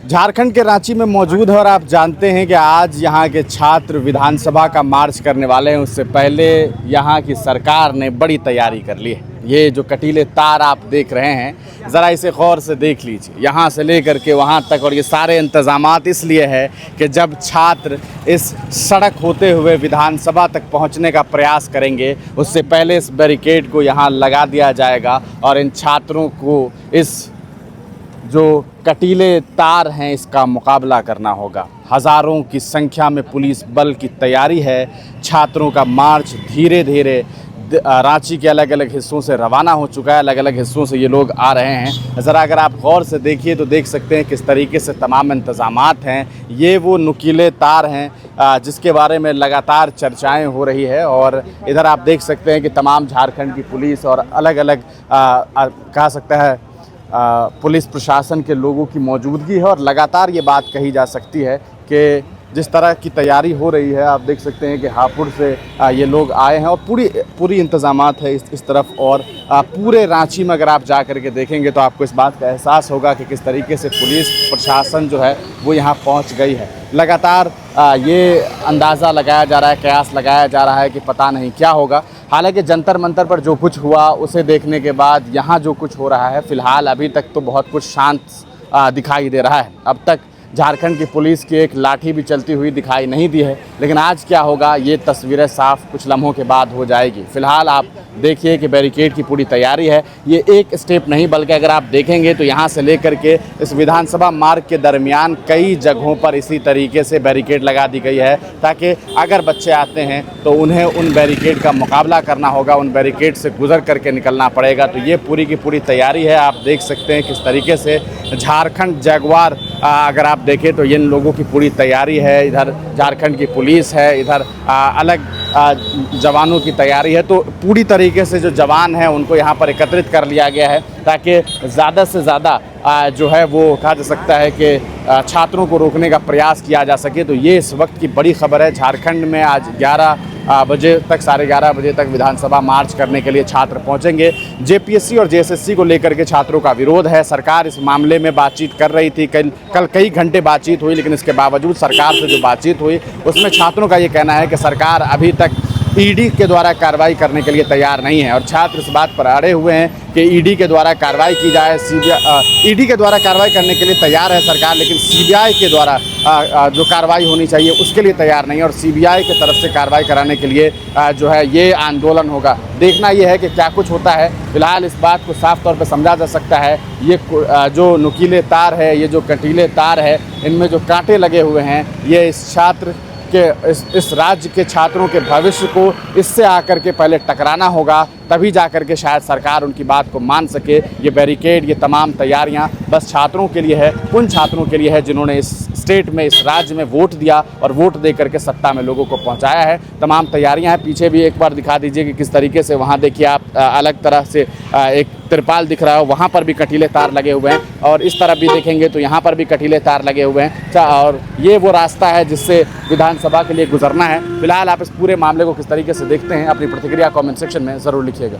झारखंड के रांची में मौजूद है और आप जानते हैं कि आज यहाँ के छात्र विधानसभा का मार्च करने वाले हैं। उससे पहले यहाँ की सरकार ने बड़ी तैयारी कर ली है। ये जो कटीले तार आप देख रहे हैं, ज़रा इसे गौर से देख लीजिए, यहाँ से लेकर के वहाँ तक। और ये सारे इंतज़ामात इसलिए है कि जब छात्र इस सड़क होते हुए विधानसभा तक पहुँचने का प्रयास करेंगे, उससे पहले इस बैरिकेड को यहाँ लगा दिया जाएगा और इन छात्रों को इस जो कटीले तार हैं इसका मुकाबला करना होगा। हज़ारों की संख्या में पुलिस बल की तैयारी है। छात्रों का मार्च धीरे धीरे रांची के अलग अलग हिस्सों से रवाना हो चुका है। अलग अलग हिस्सों से ये लोग आ रहे हैं। ज़रा अगर आप गौर से देखिए तो देख सकते हैं किस तरीके से तमाम इंतज़ामात हैं। ये वो नुकीले तार हैं जिसके बारे में लगातार चर्चाएं हो रही है। और इधर आप देख सकते हैं कि तमाम झारखंड की पुलिस और अलग अलग कहा सकता है पुलिस प्रशासन के लोगों की मौजूदगी है। और लगातार ये बात कही जा सकती है कि जिस तरह की तैयारी हो रही है, आप देख सकते हैं कि हापुड़ से ये लोग आए हैं और पूरी इंतज़ामात है इस तरफ। और पूरे रांची में अगर आप जा कर के देखेंगे तो आपको इस बात का एहसास होगा कि किस तरीके से पुलिस प्रशासन जो है वो यहाँ पहुँच गई है। लगातार ये अंदाज़ा लगाया जा रहा है, कयास लगाया जा रहा है कि पता नहीं क्या होगा। हालांकि जंतर मंतर पर जो कुछ हुआ उसे देखने के बाद यहाँ जो कुछ हो रहा है, फ़िलहाल अभी तक तो बहुत कुछ शांत दिखाई दे रहा है। अब तक झारखंड की पुलिस की एक लाठी भी चलती हुई दिखाई नहीं दी है। लेकिन आज क्या होगा ये तस्वीरें साफ कुछ लम्हों के बाद हो जाएगी। फ़िलहाल आप देखिए कि बैरिकेड की पूरी तैयारी है। ये एक स्टेप नहीं बल्कि अगर आप देखेंगे तो यहाँ से लेकर के इस विधानसभा मार्ग के दरमियान कई जगहों पर इसी तरीके से बैरिकेड लगा दी गई है, ताकि अगर बच्चे आते हैं तो उन्हें उन बैरिकेड का मुकाबला करना होगा, उन बैरिकेड से गुजर करके निकलना पड़ेगा। तो ये पूरी की पूरी तैयारी है। आप देख सकते हैं किस तरीके से झारखंड जगुआर अगर आप देखें तो इन लोगों की पूरी तैयारी है। इधर झारखंड की पुलिस है, इधर अलग जवानों की तैयारी है। तो पूरी तरीके से जो जवान हैं उनको यहाँ पर एकत्रित कर लिया गया है ताकि ज़्यादा से ज़्यादा जो है वो कहा जा सकता है कि छात्रों को रोकने का प्रयास किया जा सके। तो ये इस वक्त की बड़ी खबर है। झारखंड में आज 11 बजे तक, 11:30 बजे तक विधानसभा मार्च करने के लिए छात्र पहुंचेंगे। जेपीएससी और जेएसएससी को लेकर के छात्रों का विरोध है। सरकार इस मामले में बातचीत कर रही थी। कल कई घंटे बातचीत हुई, लेकिन इसके बावजूद सरकार से जो बातचीत हुई उसमें छात्रों का ये कहना है कि सरकार अभी तक ईडी के द्वारा कार्रवाई करने के लिए तैयार नहीं है। और छात्र इस बात पर अड़े हुए हैं कि ईडी के द्वारा कार्रवाई की जाए। ईडी के द्वारा कार्रवाई करने के लिए तैयार है सरकार, लेकिन सीबीआई के द्वारा जो कार्रवाई होनी चाहिए उसके लिए तैयार नहीं है। और सीबीआई की तरफ से कार्रवाई कराने के लिए जो है ये आंदोलन होगा। देखना ये है कि क्या कुछ होता है। फिलहाल इस बात को साफ तौर पर समझा जा सकता है, ये जो नुकीले तार है, ये जो कटीले तार है, इनमें जो कांटे लगे हुए हैं, ये इस छात्र के इस राज्य के छात्रों के भविष्य को इससे आकर के पहले टकराना होगा, तभी जाकर के शायद सरकार उनकी बात को मान सके। ये बैरिकेड, ये तमाम तैयारियां बस छात्रों के लिए है, उन छात्रों के लिए है जिन्होंने इस स्टेट में, इस राज्य में वोट दिया और वोट दे करके सत्ता में लोगों को पहुंचाया है। तमाम तैयारियां हैं। पीछे भी एक बार दिखा दीजिए कि किस तरीके से वहाँ देखिए आप अलग तरह से एक तिरपाल दिख रहा है, वहाँ पर भी कटीले तार लगे हुए हैं। और इस तरफ भी देखेंगे तो यहाँ पर भी कटीले तार लगे हुए हैं। और ये वो रास्ता है जिससे विधानसभा के लिए गुजरना है। फिलहाल आप इस पूरे मामले को किस तरीके से देखते हैं, अपनी प्रतिक्रिया कमेंट सेक्शन में ज़रूर लिखिएगा।